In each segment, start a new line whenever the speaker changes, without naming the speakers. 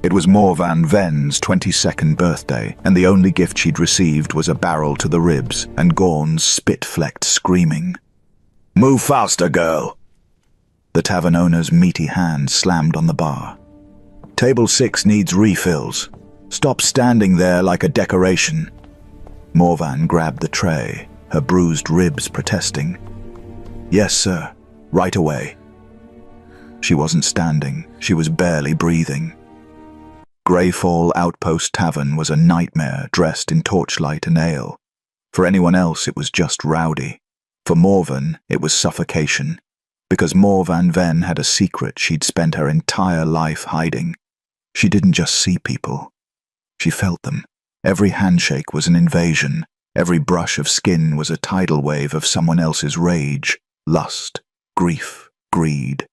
It was Morvan Ven's 22nd birthday, and the only gift she'd received was a barrel to the ribs and Gorn's spit-flecked screaming. "Move faster, girl!" The tavern owner's meaty hand slammed on the bar. "Table 6 needs refills. Stop standing there like a decoration." Morvan grabbed the tray, her bruised ribs protesting. "Yes, sir. Right away." She wasn't standing. She was barely breathing. Greyfall Outpost Tavern was a nightmare dressed in torchlight and ale. For anyone else, it was just rowdy. For Morvan, it was suffocation. Because Morvan Ven had a secret she'd spent her entire life hiding. She didn't just see people. She felt them. Every handshake was an invasion. Every brush of skin was a tidal wave of someone else's rage, lust, grief, greed.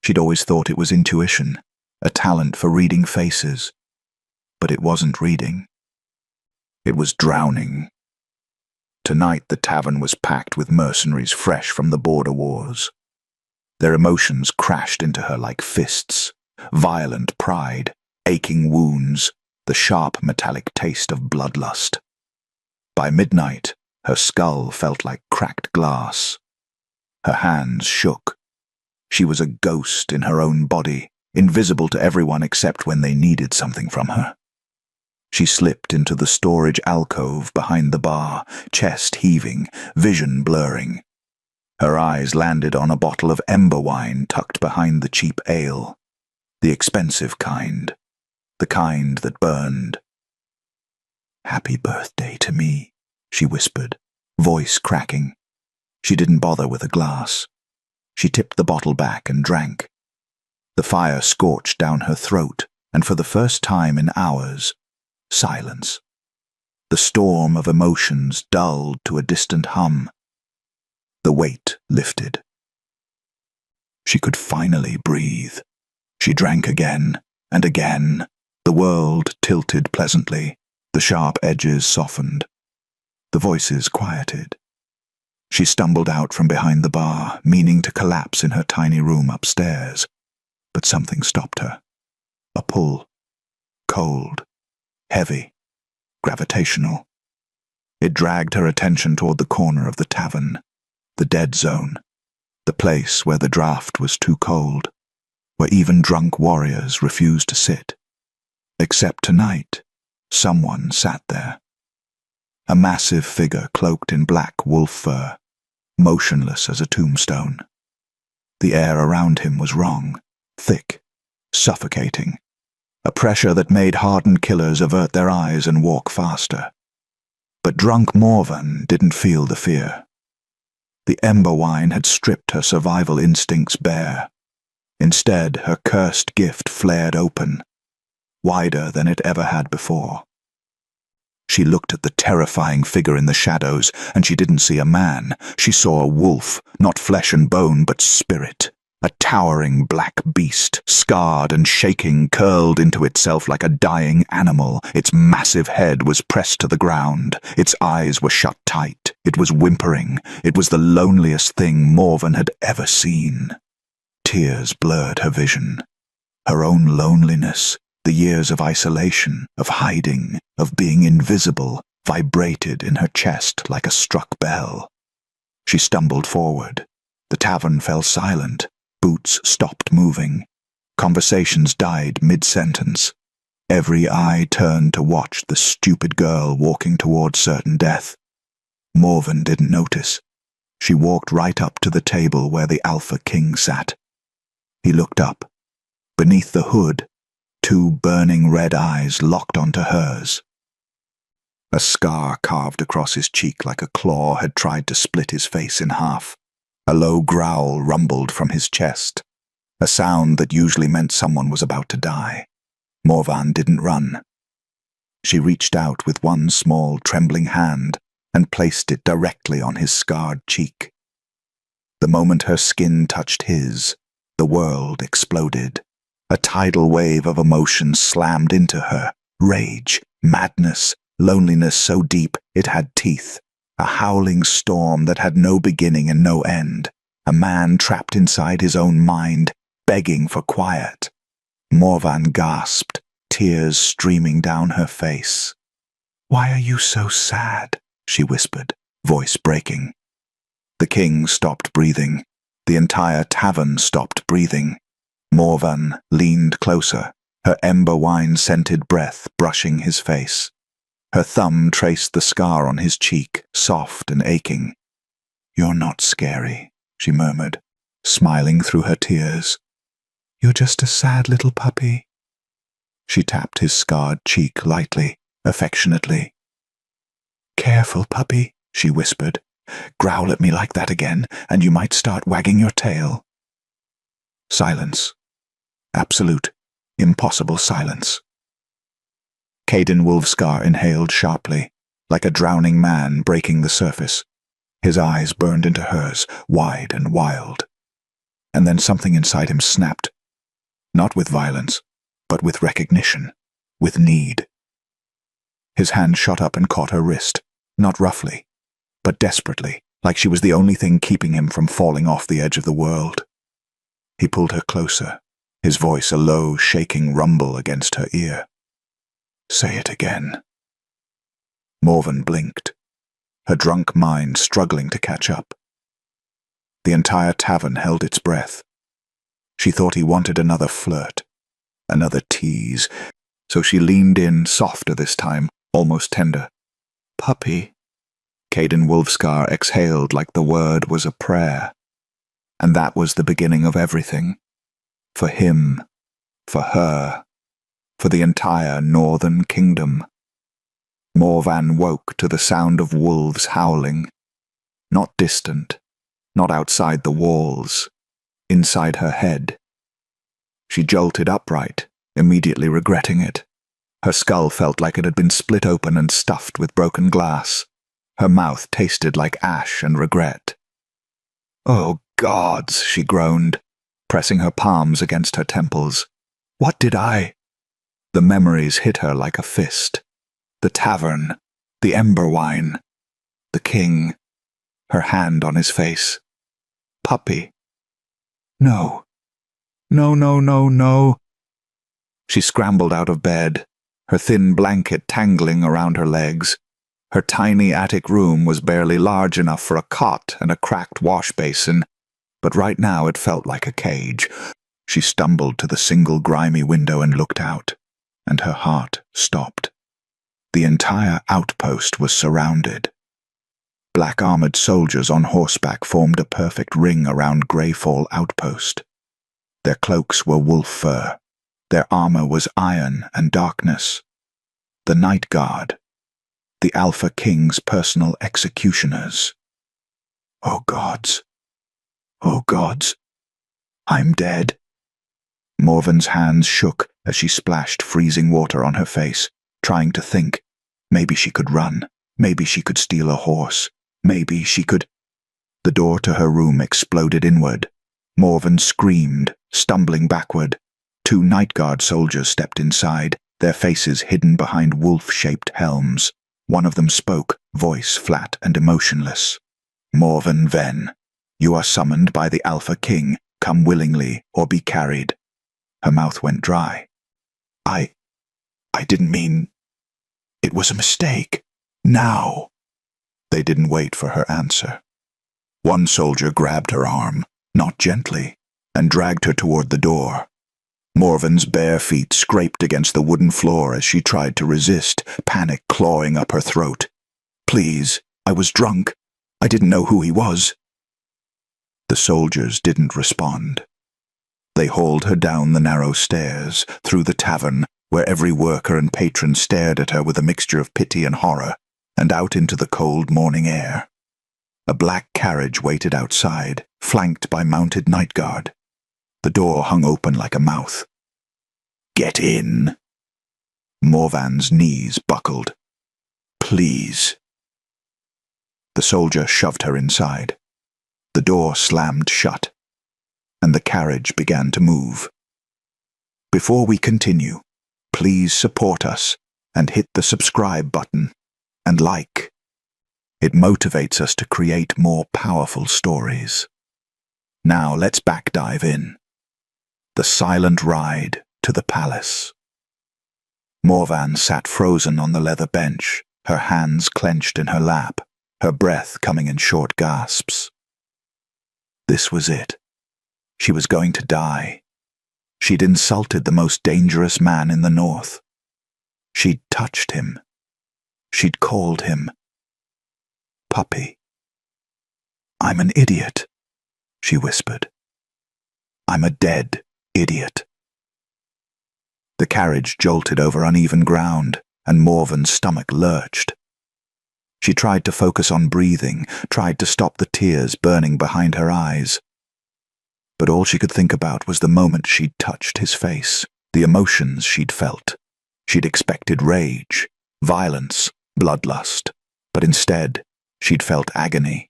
She'd always thought it was intuition, a talent for reading faces. But it wasn't reading. It was drowning. Tonight the tavern was packed with mercenaries fresh from the border wars. Their emotions crashed into her like fists. Violent pride, aching wounds, the sharp metallic taste of bloodlust. By midnight, her skull felt like cracked glass. Her hands shook. She was a ghost in her own body, invisible to everyone except when they needed something from her. She slipped into the storage alcove behind the bar, chest heaving, vision blurring. Her eyes landed on a bottle of ember wine tucked behind the cheap ale. The expensive kind. The kind that burned. "Happy birthday to me," she whispered, voice cracking. She didn't bother with a glass. She tipped the bottle back and drank. The fire scorched down her throat, and for the first time in hours, silence. The storm of emotions dulled to a distant hum. The weight lifted. She could finally breathe. She drank again and again. The world tilted pleasantly. The sharp edges softened. The voices quieted. She stumbled out from behind the bar, meaning to collapse in her tiny room upstairs. But something stopped her. A pull. Cold. Heavy. Gravitational. It dragged her attention toward the corner of the tavern. The dead zone. The place where the draft was too cold. Where even drunk warriors refused to sit. Except tonight, someone sat there. A massive figure cloaked in black wolf fur, motionless as a tombstone. The air around him was wrong, thick, suffocating, a pressure that made hardened killers avert their eyes and walk faster. But drunk Morvan didn't feel the fear. The ember wine had stripped her survival instincts bare. Instead, her cursed gift flared open, wider than it ever had before. She looked at the terrifying figure in the shadows, and she didn't see a man. She saw a wolf, not flesh and bone, but spirit. A towering black beast, scarred and shaking, curled into itself like a dying animal. Its massive head was pressed to the ground. Its eyes were shut tight. It was whimpering. It was the loneliest thing Morvan had ever seen. Tears blurred her vision. Her own loneliness, the years of isolation, of hiding, of being invisible, vibrated in her chest like a struck bell. She stumbled forward. The tavern fell silent. Boots stopped moving. Conversations died mid-sentence. Every eye turned to watch the stupid girl walking toward certain death. Morvan didn't notice. She walked right up to the table where the Alpha King sat. He looked up. Beneath the hood, two burning red eyes locked onto hers. A scar carved across his cheek like a claw had tried to split his face in half. A low growl rumbled from his chest, a sound that usually meant someone was about to die. Morvan didn't run. She reached out with one small, trembling hand and placed it directly on his scarred cheek. The moment her skin touched his, the world exploded. A tidal wave of emotion slammed into her. Rage, madness, loneliness so deep it had teeth. A howling storm that had no beginning and no end. A man trapped inside his own mind, begging for quiet. Morvan gasped, tears streaming down her face. "Why are you so sad?" she whispered, voice breaking. The king stopped breathing. The entire tavern stopped breathing. Morvan leaned closer, her ember wine-scented breath brushing his face. Her thumb traced the scar on his cheek, soft and aching. "You're not scary," she murmured, smiling through her tears. "You're just a sad little puppy." She tapped his scarred cheek lightly, affectionately. "Careful, puppy," she whispered. "Growl at me like that again, and you might start wagging your tail." Silence. Absolute, impossible silence. Caden Wolfscar inhaled sharply, like a drowning man breaking the surface. His eyes burned into hers, wide and wild. And then something inside him snapped. Not with violence, but with recognition, with need. His hand shot up and caught her wrist, not roughly, but desperately, like she was the only thing keeping him from falling off the edge of the world. He pulled her closer, his voice a low, shaking rumble against her ear. "Say it again." Morvan blinked, her drunk mind struggling to catch up. The entire tavern held its breath. She thought he wanted another flirt, another tease, so she leaned in, softer this time, almost tender. "Puppy." Caden Wolfscar exhaled like the word was a prayer. And that was the beginning of everything. For him, for her, for the entire northern kingdom. Morvan woke to the sound of wolves howling. Not distant, not outside the walls, inside her head. She jolted upright, immediately regretting it. Her skull felt like it had been split open and stuffed with broken glass. Her mouth tasted like ash and regret. "Oh, gods," she groaned, pressing her palms against her temples. "What did I—" The memories hit her like a fist. The tavern, the ember wine, the king, her hand on his face. "Puppy." "No. No, no, no, no." She scrambled out of bed, her thin blanket tangling around her legs. Her tiny attic room was barely large enough for a cot and a cracked wash basin, but right now it felt like a cage. She stumbled to the single grimy window and looked out, and her heart stopped. The entire outpost was surrounded. Black-armored soldiers on horseback formed a perfect ring around Greyfall Outpost. Their cloaks were wolf fur. Their armor was iron and darkness. The Night Guard, the Alpha King's personal executioners. "Oh gods. Oh gods. I'm dead." Morvan's hands shook as she splashed freezing water on her face, trying to think. Maybe she could run. Maybe she could steal a horse. Maybe she could— The door to her room exploded inward. Morvan screamed, stumbling backward. 2 Night Guard soldiers stepped inside, their faces hidden behind wolf-shaped helms. One of them spoke, voice flat and emotionless. "Morvan Venn, you are summoned by the Alpha King. Come willingly or be carried." Her mouth went dry. I didn't mean— It was a mistake. Now." They didn't wait for her answer. One soldier grabbed her arm, not gently, and dragged her toward the door. Morvan's bare feet scraped against the wooden floor as she tried to resist, panic clawing up her throat. "Please, I was drunk. I didn't know who he was." The soldiers didn't respond. They hauled her down the narrow stairs, through the tavern, where every worker and patron stared at her with a mixture of pity and horror, and out into the cold morning air. A black carriage waited outside, flanked by mounted Night Guard. The door hung open like a mouth. "Get in." Morvan's knees buckled. "Please." The soldier shoved her inside. The door slammed shut, and the carriage began to move. Before we continue, please support us and hit the subscribe button and like. It motivates us to create more powerful stories. Now let's back dive in. The silent ride to the palace. Morvan sat frozen on the leather bench, her hands clenched in her lap, her breath coming in short gasps. This was it. She was going to die. She'd insulted the most dangerous man in the North. She'd touched him. She'd called him puppy. "I'm an idiot," she whispered. "I'm a dead idiot." The carriage jolted over uneven ground, and Morven's stomach lurched. She tried to focus on breathing, tried to stop the tears burning behind her eyes. But all she could think about was the moment she'd touched his face, the emotions she'd felt. She'd expected rage, violence, bloodlust, but instead, she'd felt agony,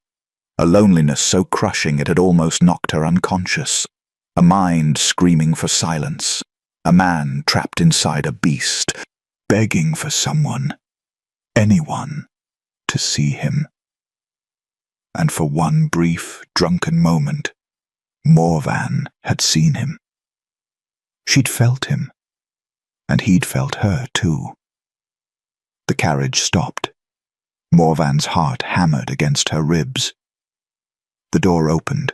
a loneliness so crushing it had almost knocked her unconscious, a mind screaming for silence, a man trapped inside a beast, begging for someone, anyone, to see him. And for one brief, drunken moment, Morvan had seen him. She'd felt him, and he'd felt her too. The carriage stopped. Morvan's heart hammered against her ribs. The door opened.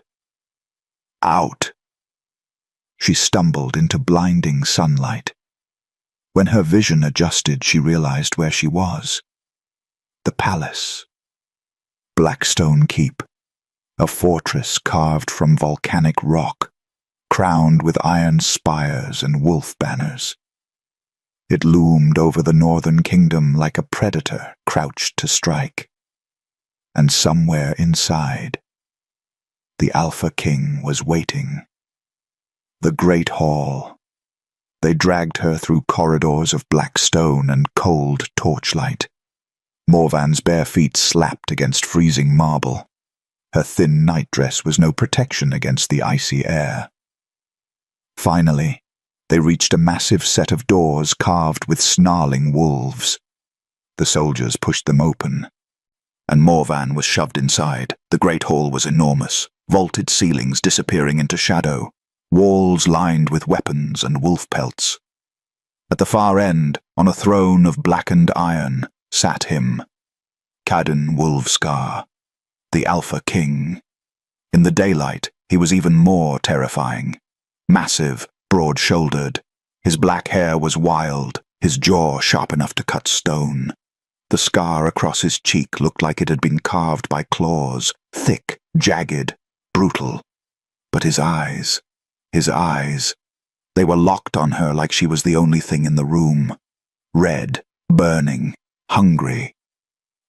Out! She stumbled into blinding sunlight. When her vision adjusted, she realized where she was. The palace. Blackstone Keep, a fortress carved from volcanic rock, crowned with iron spires and wolf banners. It loomed over the northern kingdom like a predator crouched to strike. And somewhere inside, the Alpha King was waiting. The great hall. They dragged her through corridors of black stone and cold torchlight. Morvan's bare feet slapped against freezing marble. Her thin nightdress was no protection against the icy air. Finally, they reached a massive set of doors carved with snarling wolves. The soldiers pushed them open, and Morvan was shoved inside. The great hall was enormous, vaulted ceilings disappearing into shadow, walls lined with weapons and wolf pelts. At the far end, on a throne of blackened iron, sat him, Caden Wolfscar, the Alpha King. In the daylight, he was even more terrifying. Massive, broad-shouldered. His black hair was wild, his jaw sharp enough to cut stone. The scar across his cheek looked like it had been carved by claws, thick, jagged, brutal. But his eyes, they were locked on her like she was the only thing in the room. Red, burning, hungry.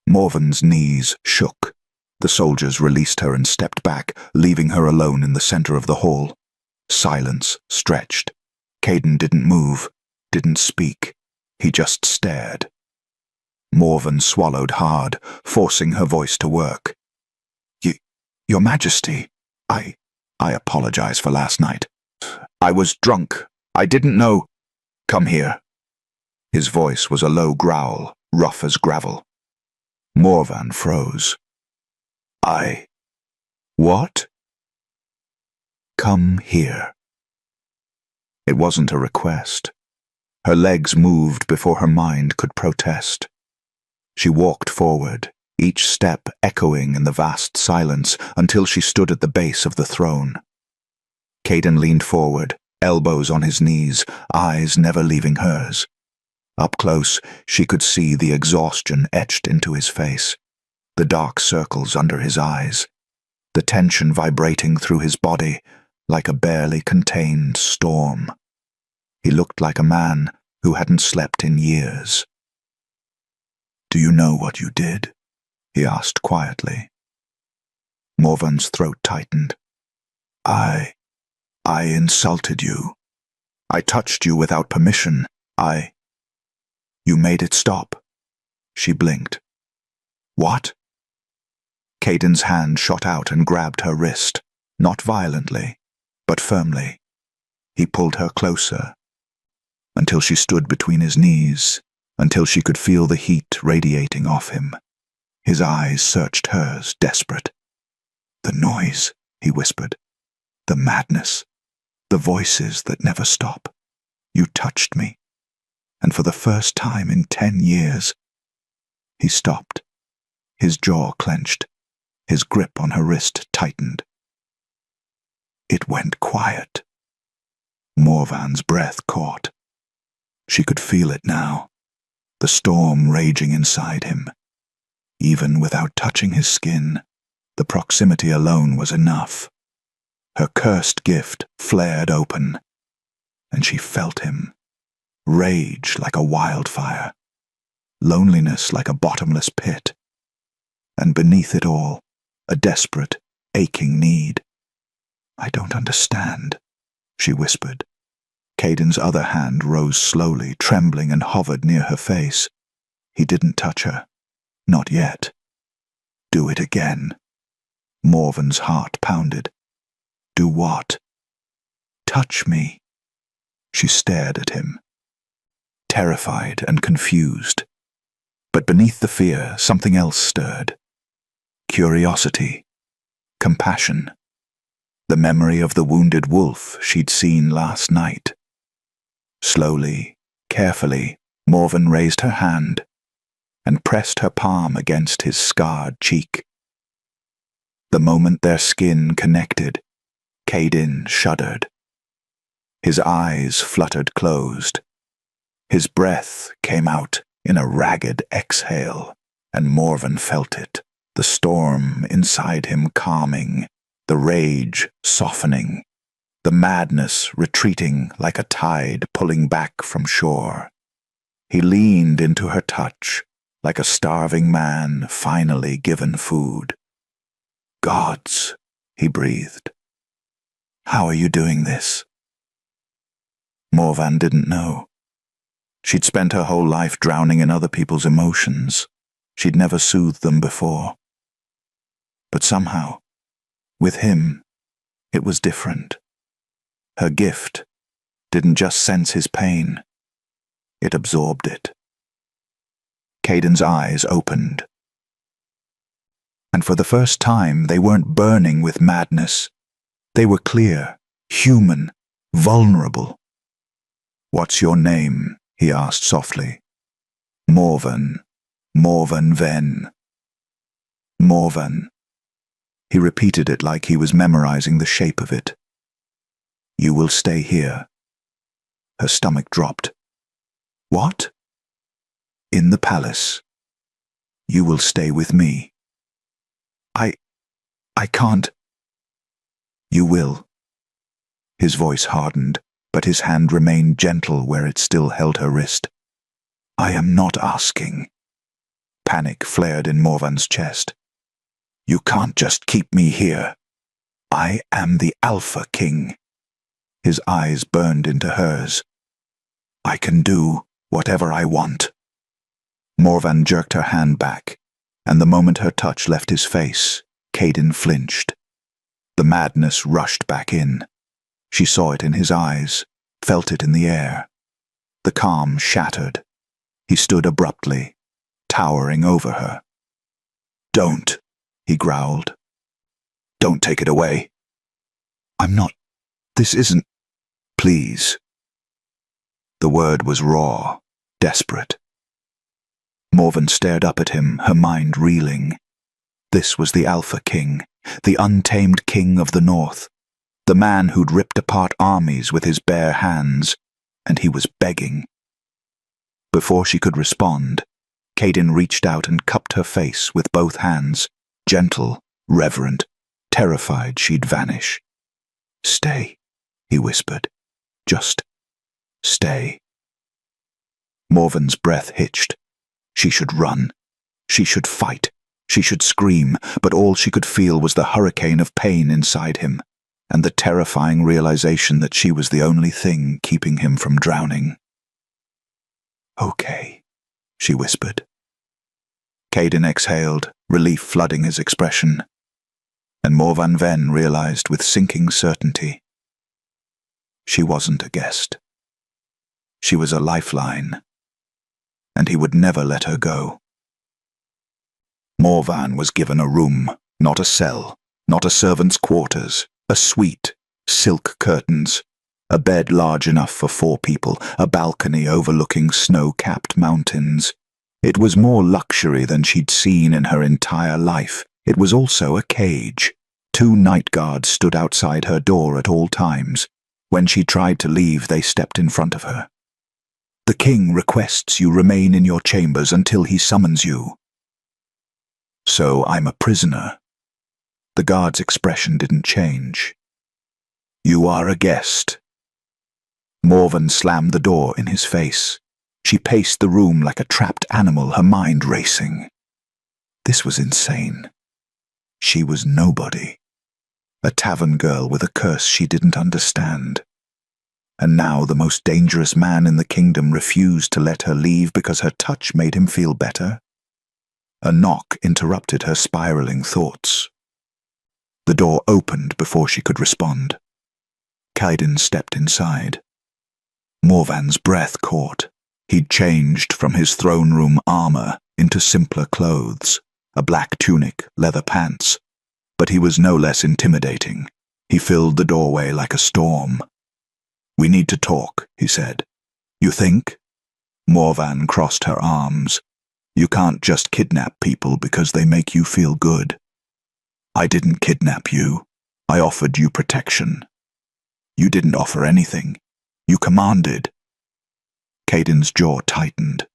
Morven's knees shook. The soldiers released her and stepped back, leaving her alone in the center of the hall. Silence stretched. Caden didn't move, didn't speak. He just stared. Morven swallowed hard, forcing her voice to work. Your Majesty, I apologize for last night. I was drunk. I didn't know. Come here. His voice was a low growl, rough as gravel. Morvan froze. What? Come here. It wasn't a request. Her legs moved before her mind could protest. She walked forward, each step echoing in the vast silence until she stood at the base of the throne. Caden leaned forward, elbows on his knees, eyes never leaving hers. Up close, she could see the exhaustion etched into his face, the dark circles under his eyes, the tension vibrating through his body like a barely contained storm. He looked like a man who hadn't slept in years. Do you know what you did? He asked quietly. Morvan's throat tightened. I insulted you. I touched you without permission. You made it stop. She blinked. What? Caden's hand shot out and grabbed her wrist, not violently, but firmly. He pulled her closer, until she stood between his knees, until she could feel the heat radiating off him. His eyes searched hers, desperate. The noise, he whispered. The madness. The voices that never stop. You touched me. and for the first time in 10 years. He stopped. His jaw clenched. His grip on her wrist tightened. It went quiet. Morvan's breath caught. She could feel it now, the storm raging inside him. Even without touching his skin, the proximity alone was enough. Her cursed gift flared open, and she felt him. Rage like a wildfire, loneliness like a bottomless pit, and beneath it all, a desperate, aching need. "I don't understand," she whispered. Caden's other hand rose slowly, trembling, and hovered near her face. He didn't touch her. Not yet. "Do it again." Morvan's heart pounded. "Do what?" "Touch me." She stared at him, terrified and confused. But beneath the fear, something else stirred. Curiosity, compassion, the memory of the wounded wolf she'd seen last night. Slowly, carefully, Morvan raised her hand and pressed her palm against his scarred cheek. The moment their skin connected, Caden shuddered. His eyes fluttered closed. His breath came out in a ragged exhale, and Morvan felt it, the storm inside him calming, the rage softening, the madness retreating like a tide pulling back from shore. He leaned into her touch, like a starving man finally given food. "Gods," he breathed. "How are you doing this?" Morvan didn't know. She'd spent her whole life drowning in other people's emotions. She'd never soothed them before. But somehow, with him, it was different. Her gift didn't just sense his pain, it absorbed it. Caden's eyes opened. And for the first time, they weren't burning with madness. They were clear, human, vulnerable. "What's your name?" he asked softly. "Morvan. Morvan Ven." "Morvan." He repeated it like he was memorizing the shape of it. "You will stay here." Her stomach dropped. "What?" "In the palace. You will stay with me." I can't." "You will." His voice hardened, but his hand remained gentle where it still held her wrist. "I am not asking." Panic flared in Morvan's chest. "You can't just keep me here. I am the Alpha King." His eyes burned into hers. "I can do whatever I want." Morvan jerked her hand back, and the moment her touch left his face, Caden flinched. The madness rushed back in. She saw it in his eyes, felt it in the air. The calm shattered. He stood abruptly, towering over her. "Don't," he growled. "Don't take it away." "I'm not. This isn't. Please." The word was raw, desperate. Morvan stared up at him, her mind reeling. This was the Alpha King, the untamed king of the North, the man who'd ripped apart armies with his bare hands, and he was begging. Before she could respond, Caden reached out and cupped her face with both hands, gentle, reverent, terrified she'd vanish. "Stay," he whispered. "Just stay." Morvan's breath hitched. She should run. She should fight. She should scream, but all she could feel was the hurricane of pain inside him, and the terrifying realization that she was the only thing keeping him from drowning. "Okay," she whispered. Caden exhaled, relief flooding his expression, and Morvan Ven realized with sinking certainty. She wasn't a guest. She was a lifeline, and he would never let her go. Morvan was given a room, not a cell, not a servant's quarters, a suite, silk curtains, A bed large enough for 4 people, a balcony overlooking snow-capped mountains. It was more luxury than she'd seen in her entire life. It was also a cage. 2 night guards stood outside her door at all times. When she tried to leave, they stepped in front of her. "The king requests you remain in your chambers until he summons you." "So I'm a prisoner?" The guard's expression didn't change. "You are a guest." Morven slammed the door in his face. She paced the room like a trapped animal, her mind racing. This was insane. She was nobody. A tavern girl with a curse she didn't understand. And now the most dangerous man in the kingdom refused to let her leave because her touch made him feel better. A knock interrupted her spiraling thoughts. The door opened before she could respond. Kaiden stepped inside. Morvan's breath caught. He'd changed from his throne room armor into simpler clothes, a black tunic, leather pants. But he was no less intimidating. He filled the doorway like a storm. "We need to talk," he said. "You think?" Morvan crossed her arms. "You can't just kidnap people because they make you feel good." "I didn't kidnap you. I offered you protection." "You didn't offer anything. You commanded." Kaiden's jaw tightened.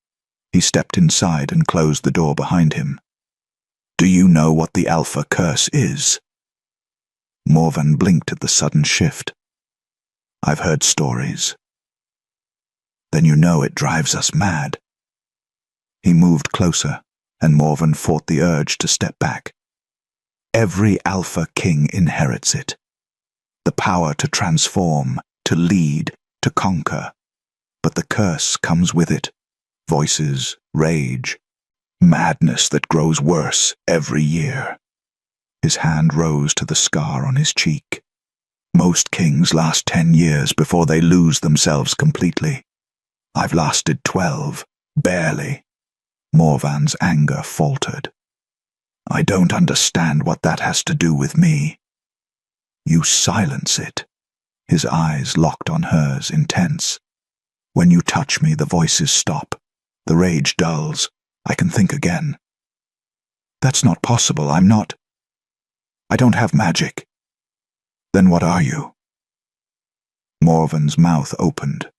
He stepped inside and closed the door behind him. "Do you know what the Alpha Curse is?" Morvan blinked at the sudden shift. "I've heard stories." "Then you know it drives us mad." He moved closer, and Morvan fought the urge to step back. "Every Alpha King inherits it. The power to transform, to lead, to conquer. But the curse comes with it. Voices, rage, madness that grows worse every year." His hand rose to the scar on his cheek. "Most kings last 10 years before they lose themselves completely. I've lasted 12, barely." Morvan's anger faltered. "I don't understand what that has to do with me." "You silence it." His eyes locked on hers, intense. "When you touch me, the voices stop. The rage dulls. I can think again." "That's not possible. I don't have magic." "Then what are you?" Morvan's mouth opened,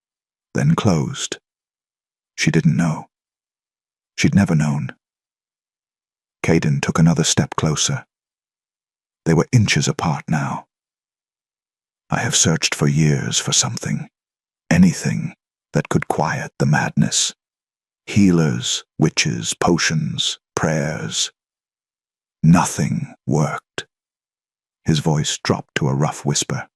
then closed. She didn't know. She'd never known. Kaiden took another step closer. They were inches apart now. "I have searched for years for something, anything that could quiet the madness. Healers, witches, potions, prayers. Nothing worked." His voice dropped to a rough whisper.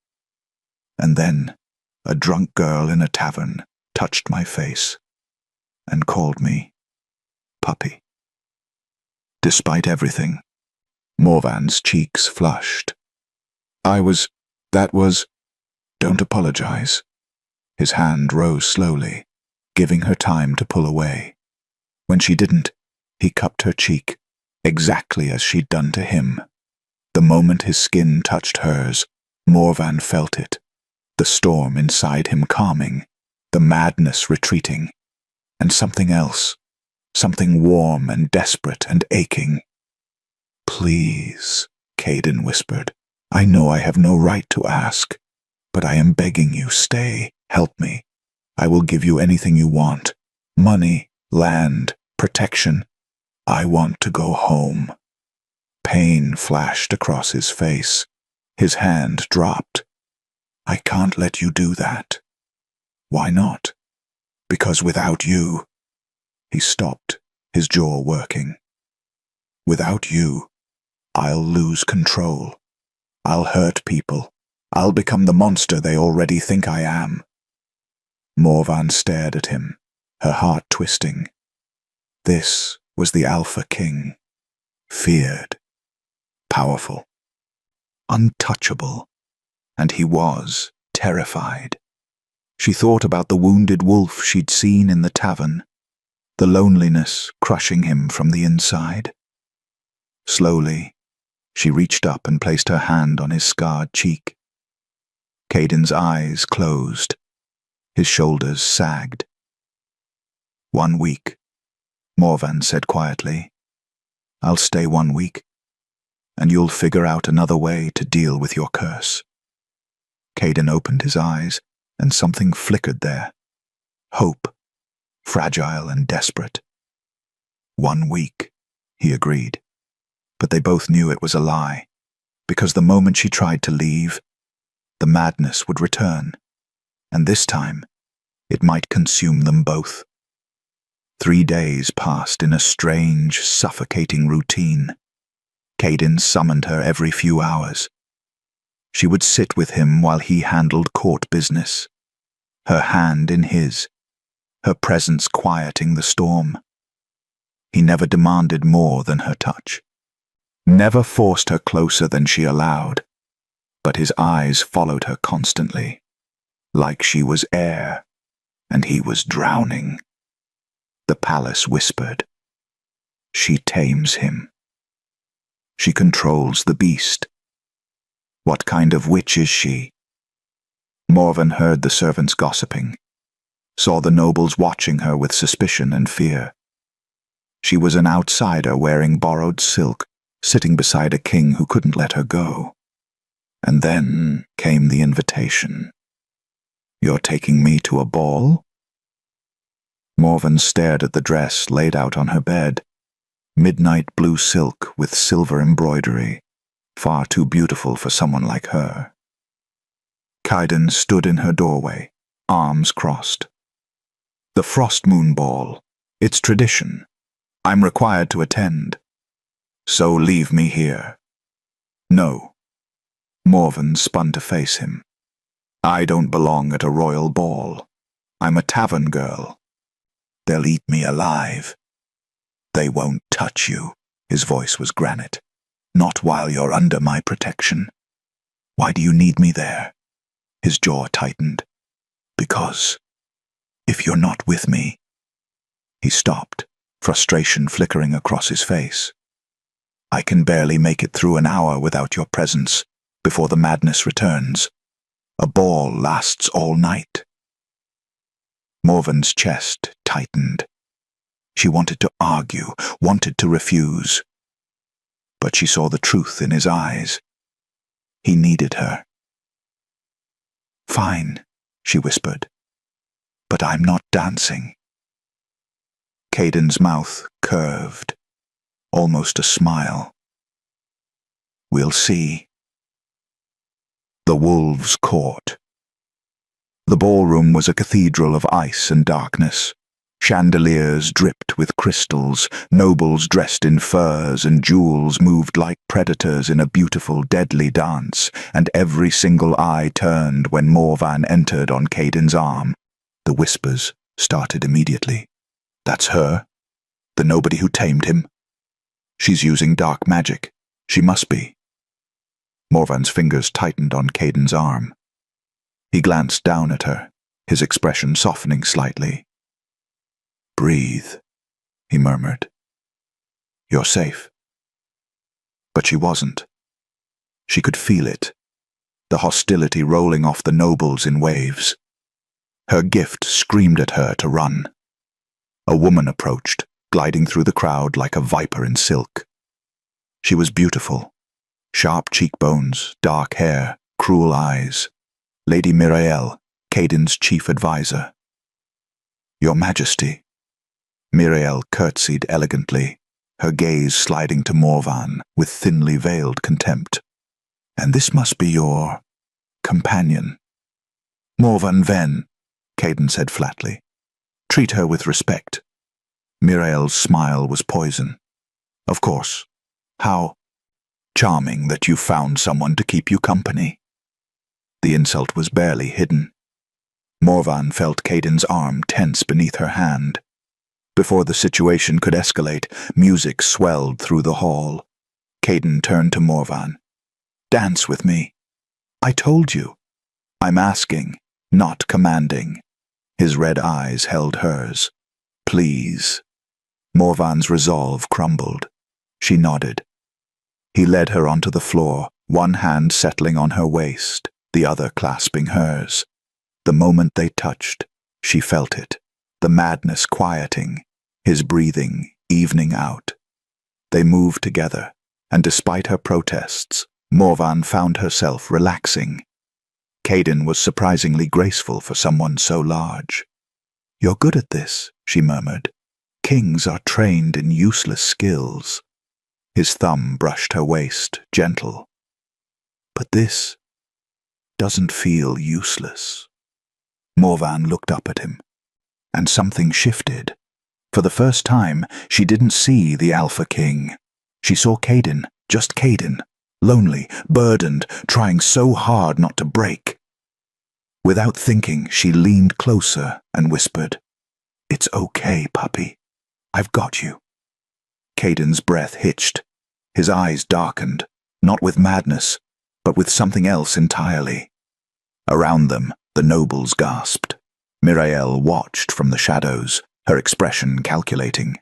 "And then a drunk girl in a tavern touched my face and called me puppy." Despite everything, Morvan's cheeks flushed. "Don't apologize." His hand rose slowly, giving her time to pull away. When she didn't, he cupped her cheek, exactly as she'd done to him. The moment his skin touched hers, Morvan felt it, the storm inside him calming, the madness retreating, and something else, something warm and desperate and aching. "Please," Kaiden whispered. "I know I have no right to ask, but I am begging you, stay, help me. I will give you anything you want. Money, land, protection. I want to go home." Pain flashed across his face. His hand dropped. "I can't let you do that." "Why not?" "Because without you—" He stopped, his jaw working. "Without you, I'll lose control. I'll hurt people. I'll become the monster they already think I am." Morvan stared at him, her heart twisting. This was the Alpha King. Feared. Powerful. Untouchable. And he was terrified. She thought about the wounded wolf she'd seen in the tavern, the loneliness crushing him from the inside. Slowly, she reached up and placed her hand on his scarred cheek. Caden's eyes closed. His shoulders sagged. 1 week, Morvan said quietly. I'll stay 1 week, and you'll figure out another way to deal with your curse. Caden opened his eyes, and something flickered there. Hope, fragile and desperate. 1 week, he agreed. But they both knew it was a lie, because the moment she tried to leave, the madness would return, and this time, it might consume them both. 3 days passed in a strange, suffocating routine. Caden summoned her every few hours. She would sit with him while he handled court business, her hand in his, her presence quieting the storm. He never demanded more than her touch, never forced her closer than she allowed, but his eyes followed her constantly, like she was air, and he was drowning. The palace whispered. She tames him. She controls the beast. What kind of witch is she? Morvan heard the servants gossiping, saw the nobles watching her with suspicion and fear. She was an outsider wearing borrowed silk, sitting beside a king who couldn't let her go. And then came the invitation. You're taking me to a ball? Morvan stared at the dress laid out on her bed. Midnight blue silk with silver embroidery, far too beautiful for someone like her. Caden stood in her doorway, arms crossed. The Frost Moon Ball, it's tradition. I'm required to attend. So leave me here. No. Morvan spun to face him. I don't belong at a royal ball. I'm a tavern girl. They'll eat me alive. They won't touch you. His voice was granite. Not while you're under my protection. Why do you need me there? His jaw tightened. Because if you're not with me. He stopped, frustration flickering across his face. I can barely make it through an hour without your presence, before the madness returns. A ball lasts all night. Morvan's chest tightened. She wanted to argue, wanted to refuse. But she saw the truth in his eyes. He needed her. Fine, she whispered. But I'm not dancing. Caden's mouth curved, almost a smile. We'll see. The Wolves' Court. The ballroom was a cathedral of ice and darkness. Chandeliers dripped with crystals, nobles dressed in furs and jewels moved like predators in a beautiful, deadly dance, and every single eye turned when Morvan entered on Caden's arm. The whispers started immediately. That's her? The nobody who tamed him? She's using dark magic. She must be. Morvan's fingers tightened on Caden's arm. He glanced down at her, his expression softening slightly. Breathe, he murmured. You're safe. But she wasn't. She could feel it, the hostility rolling off the nobles in waves. Her gift screamed at her to run. A woman approached, gliding through the crowd like a viper in silk. She was beautiful. Sharp cheekbones, dark hair, cruel eyes. Lady Mirael, Caden's chief advisor. Your Majesty. Mirael curtsied elegantly, her gaze sliding to Morvan with thinly veiled contempt. And this must be your companion. Morvan Ven, Caden said flatly. Treat her with respect. Mirael's smile was poison. Of course. How charming that you found someone to keep you company. The insult was barely hidden. Morvan felt Caden's arm tense beneath her hand. Before the situation could escalate, music swelled through the hall. Caden turned to Morvan. Dance with me. I told you. I'm asking, not commanding. His red eyes held hers. Please. Morvan's resolve crumbled. She nodded. He led her onto the floor, one hand settling on her waist, the other clasping hers. The moment they touched, she felt it, the madness quieting, his breathing evening out. They moved together, and despite her protests, Morvan found herself relaxing. Caden was surprisingly graceful for someone so large. "You're good at this," she murmured. "Kings are trained in useless skills." His thumb brushed her waist, gentle. "But this doesn't feel useless." Morvan looked up at him, and something shifted. For the first time, she didn't see the Alpha King. She saw Caden, just Caden, lonely, burdened, trying so hard not to break. Without thinking, she leaned closer and whispered, "It's okay, puppy. I've got you." Caden's breath hitched. His eyes darkened, not with madness, but with something else entirely. Around them, the nobles gasped. Mirael watched from the shadows, her expression calculating.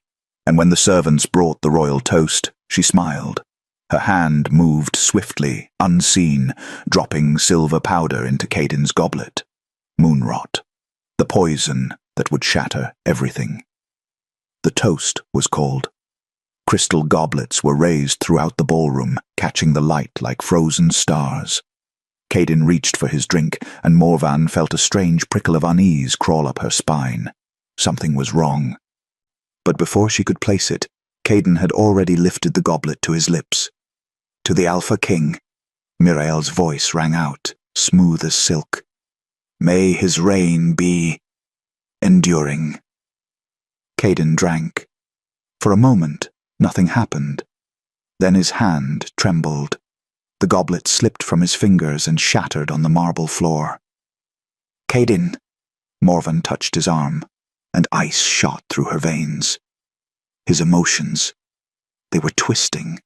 And when the servants brought the royal toast, she smiled. Her hand moved swiftly, unseen, dropping silver powder into Caden's goblet. Moonrot, the poison that would shatter everything. The toast was called. Crystal goblets were raised throughout the ballroom, catching the light like frozen stars. Caden reached for his drink, and Morvan felt a strange prickle of unease crawl up her spine. Something was wrong. But before she could place it, Caden had already lifted the goblet to his lips. "To the Alpha King," Mirael's voice rang out, smooth as silk. "May his reign be enduring." Caden drank. For a moment, nothing happened. Then his hand trembled. The goblet slipped from his fingers and shattered on the marble floor. "Caden!" Morvan touched his arm, and ice shot through her veins. His emotions, they were twisting,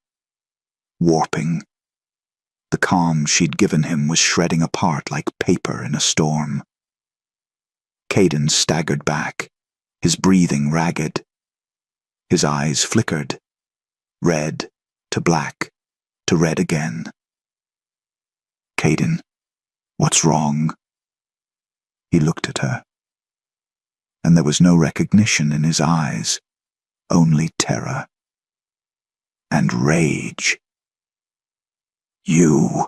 warping. The calm she'd given him was shredding apart like paper in a storm. Caden staggered back, his breathing ragged. His eyes flickered, red to black to red again. "Caden, what's wrong?" He looked at her, and there was no recognition in his eyes, only terror and rage. "You,"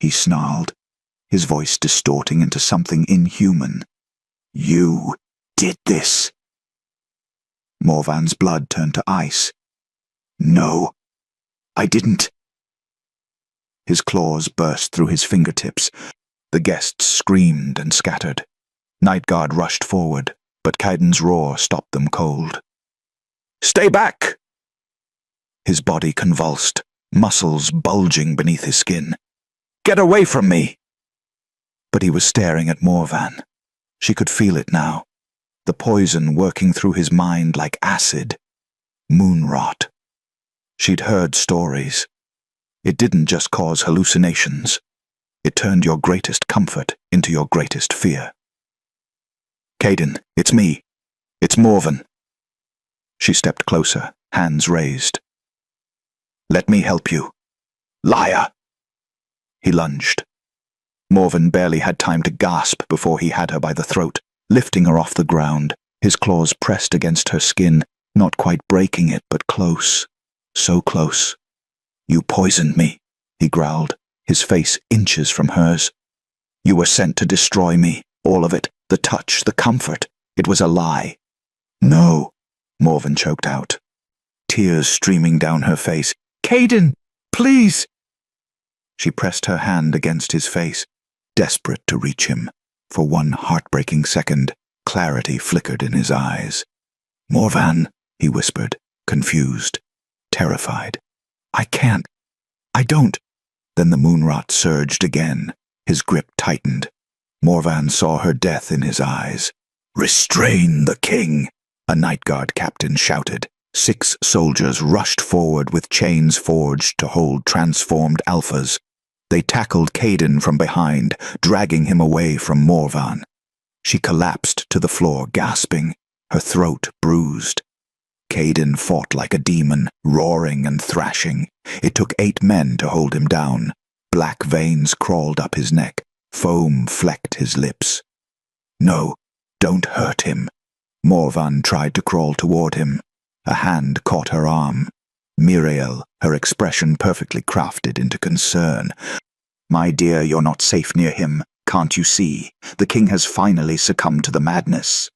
he snarled, his voice distorting into something inhuman. "You did this." Morvan's blood turned to ice. "No, I didn't." His claws burst through his fingertips. The guests screamed and scattered. Nightguard rushed forward, but Caden's roar stopped them cold. "Stay back!" His body convulsed, muscles bulging beneath his skin. "Get away from me!" But he was staring at Morvan. She could feel it now, the poison working through his mind like acid. Moonrot. She'd heard stories. It didn't just cause hallucinations. It turned your greatest comfort into your greatest fear. "Caden, it's me. It's Morvan." She stepped closer, hands raised. "Let me help you." "Liar!" He lunged. Morvan barely had time to gasp before he had her by the throat, lifting her off the ground, his claws pressed against her skin, not quite breaking it, but close. So close. "You poisoned me," he growled, his face inches from hers. "You were sent to destroy me, all of it, the touch, the comfort. It was a lie." "No," Morvan choked out, tears streaming down her face. "Caden, please!" She pressed her hand against his face, desperate to reach him. For one heartbreaking second, clarity flickered in his eyes. "Morvan," he whispered, confused, terrified. "I can't. I don't." Then the moonrot surged again. His grip tightened. Morvan saw her death in his eyes. "Restrain the king," a nightguard captain shouted. 6 soldiers rushed forward with chains forged to hold transformed alphas. They tackled Caden from behind, dragging him away from Morvan. She collapsed to the floor, gasping, her throat bruised. Caden fought like a demon, roaring and thrashing. It took 8 men to hold him down. Black veins crawled up his neck. Foam flecked his lips. "No, don't hurt him." Morvan tried to crawl toward him. A hand caught her arm. Miriel, her expression perfectly crafted into concern. "My dear, you're not safe near him. Can't you see? The king has finally succumbed to the madness."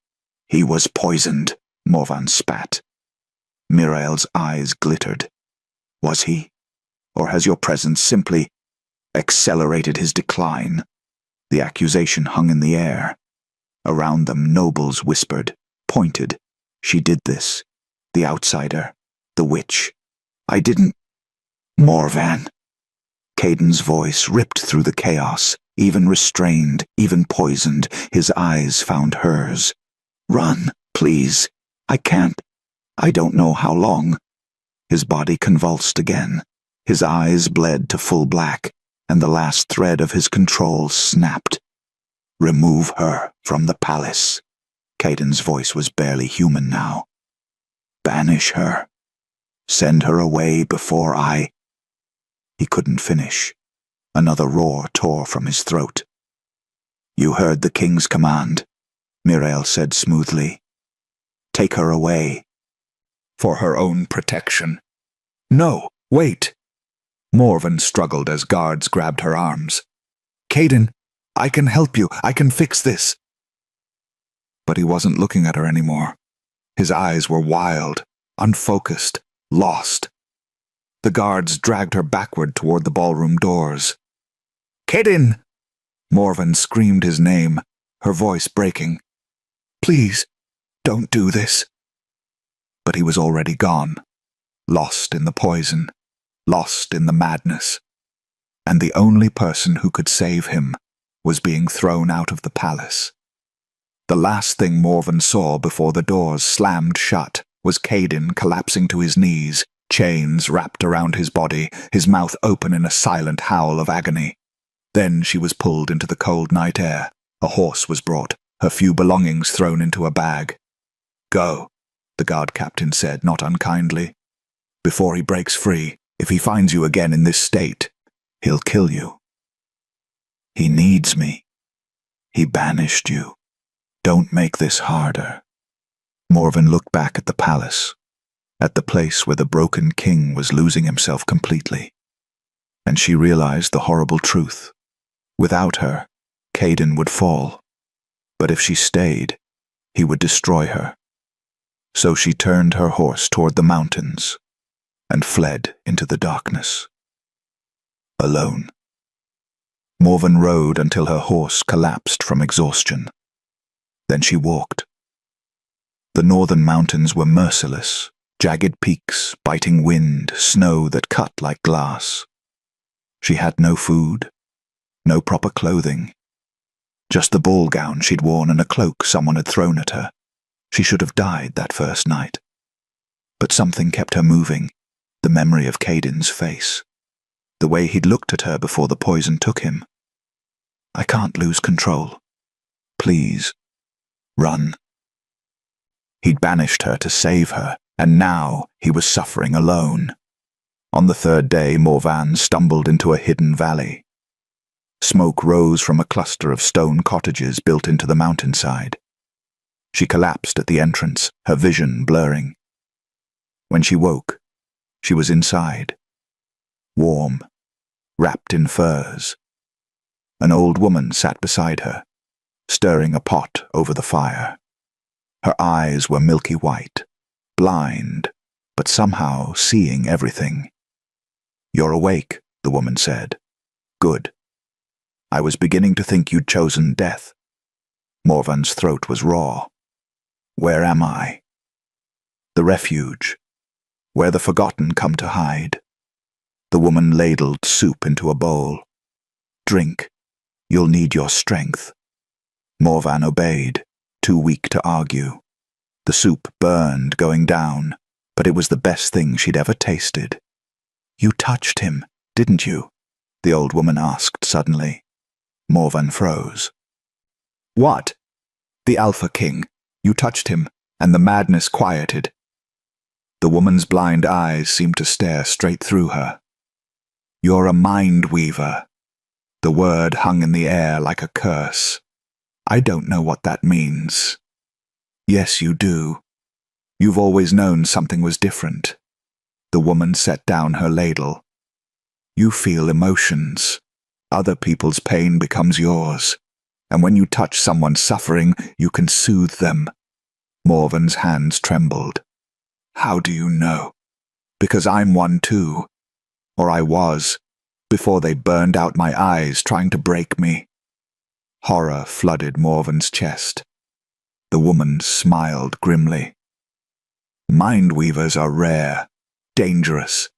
"He was poisoned," Morvan spat. Miriel's eyes glittered. "Was he? Or has your presence simply accelerated his decline?" The accusation hung in the air. Around them, nobles whispered, pointed. "She did this. The outsider. The witch. I didn't—" "Morvan." Caden's voice ripped through the chaos. Even restrained, even poisoned, his eyes found hers. "Run, please. I can't. I don't know how long." His body convulsed again. His eyes bled to full black, and the last thread of his control snapped. "Remove her from the palace." Caden's voice was barely human now. "Banish her. Send her away before I—" He couldn't finish. Another roar tore from his throat. "You heard the king's command," Miriel said smoothly. "Take her away." "For her own protection." "No, wait." Morvan struggled as guards grabbed her arms. "Caden, I can help you. I can fix this." But he wasn't looking at her anymore. His eyes were wild, unfocused, lost. The guards dragged her backward toward the ballroom doors. "Caden!" Morvan screamed his name, her voice breaking. "Please, don't do this." But he was already gone, lost in the poison, lost in the madness. And the only person who could save him was being thrown out of the palace. The last thing Morvan saw before the doors slammed shut was Caden collapsing to his knees, chains wrapped around his body, his mouth open in a silent howl of agony. Then she was pulled into the cold night air. A horse was brought, her few belongings thrown into a bag. "Go," the guard captain said, not unkindly. "Before he breaks free, if he finds you again in this state, he'll kill you." "He needs me. He banished you. Don't make this harder." Morvan looked back at the palace, at the place where the broken king was losing himself completely. And she realized the horrible truth. Without her, Caden would fall. But if she stayed, he would destroy her. So she turned her horse toward the mountains and fled into the darkness. Alone. Morvan rode until her horse collapsed from exhaustion. Then she walked. The northern mountains were merciless, jagged peaks, biting wind, snow that cut like glass. She had no food, no proper clothing. Just the ball gown she'd worn and a cloak someone had thrown at her. She should have died that first night. But something kept her moving, the memory of Caden's face. The way he'd looked at her before the poison took him. "I can't lose control. Please, run." He'd banished her to save her, and now he was suffering alone. On the third day, Morvan stumbled into a hidden valley. Smoke rose from a cluster of stone cottages built into the mountainside. She collapsed at the entrance, her vision blurring. When she woke, she was inside. Warm, wrapped in furs. An old woman sat beside her, stirring a pot over the fire. Her eyes were milky white, blind, but somehow seeing everything. "You're awake," the woman said. "Good. I was beginning to think you'd chosen death." Morvan's throat was raw. "Where am I?" "The refuge, where the forgotten come to hide." The woman ladled soup into a bowl. "Drink. You'll need your strength." Morvan obeyed, too weak to argue. The soup burned going down, but it was the best thing she'd ever tasted. "You touched him, didn't you?" the old woman asked suddenly. Morvan froze. "What?" "The Alpha King. You touched him, and the madness quieted." The woman's blind eyes seemed to stare straight through her. "You're a mind weaver," The word hung in the air like a curse. I don't know what that means. Yes, you do. You've always known something was different. The woman set down her ladle. You feel emotions. Other people's pain becomes yours. And when you touch someone suffering, you can soothe them. Morven's hands trembled. How do you know? Because I'm one too. Or I was, before they burned out my eyes trying to break me. Horror flooded Morven's chest. The woman smiled grimly. Mind-weavers are rare, dangerous.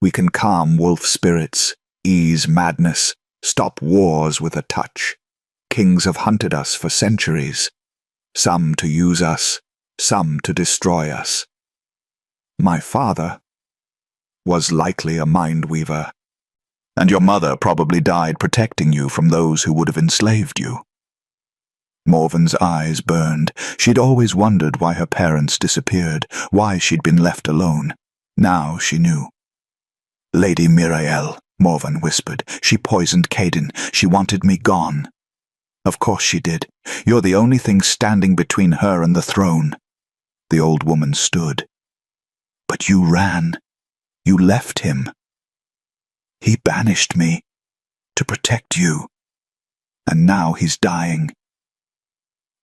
We can calm wolf spirits, ease madness, stop wars with a touch. Kings have hunted us for centuries. Some to use us, some to destroy us. My father was likely a mind-weaver. And your mother probably died protecting you from those who would have enslaved you. Morven's eyes burned. She'd always wondered why her parents disappeared, why she'd been left alone. Now she knew. Lady Mirael, Morven whispered. She poisoned Caden. She wanted me gone. Of course she did. You're the only thing standing between her and the throne. The old woman stood. But you ran. You left him. He banished me to protect you. And now he's dying.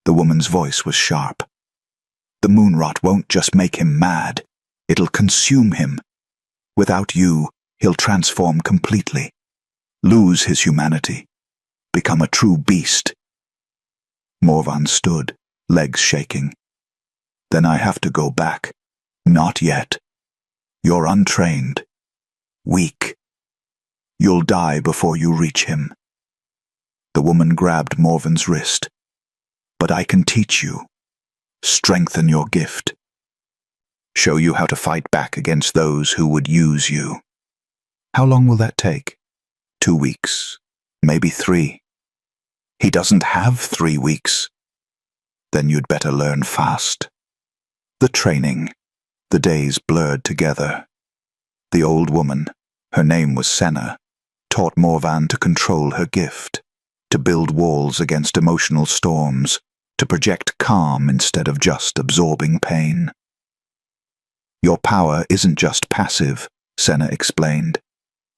The woman's voice was sharp. The moon rot won't just make him mad. It'll consume him. Without you, he'll transform completely. Lose his humanity. Become a true beast. Morvan stood, legs shaking. Then I have to go back. Not yet. You're untrained. Weak. You'll die before you reach him. The woman grabbed Morven's wrist. But I can teach you. Strengthen your gift. Show you how to fight back against those who would use you. How long will that take? 2 weeks. Maybe 3. He doesn't have 3 weeks. Then you'd better learn fast. The training. The days blurred together. The old woman, her name was Senna, taught Morvan to control her gift, to build walls against emotional storms, to project calm instead of just absorbing pain. Your power isn't just passive, Senna explained.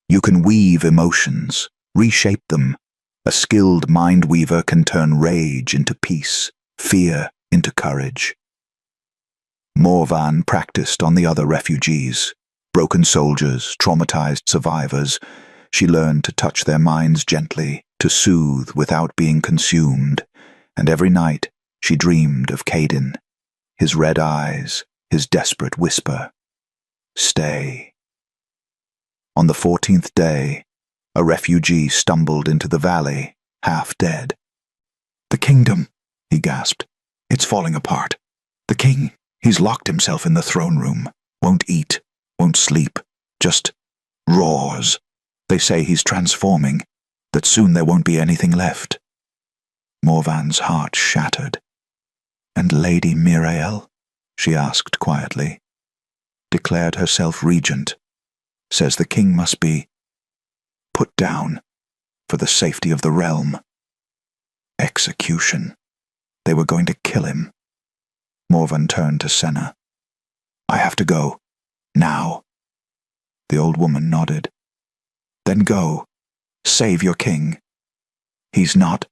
You can weave emotions, reshape them. A skilled mind-weaver can turn rage into peace, fear into courage. Morvan practiced on the other refugees, broken soldiers, traumatized survivors. She learned to touch their minds gently, to soothe without being consumed, and every night she dreamed of Caden, his red eyes, his desperate whisper, "Stay." On the 14th day, a refugee stumbled into the valley, half dead. "The kingdom," he gasped. "It's falling apart. The king, he's locked himself in the throne room, won't eat, won't sleep, just roars. They say he's transforming, that soon there won't be anything left." Morvan's heart shattered. "And Lady Mirael?" she asked quietly. "Declared herself regent. Says the king must be put down for the safety of the realm." Execution. They were going to kill him. Morvan turned to Senna. "I have to go. Now." The old woman nodded. "Then go. Save your king. He's not.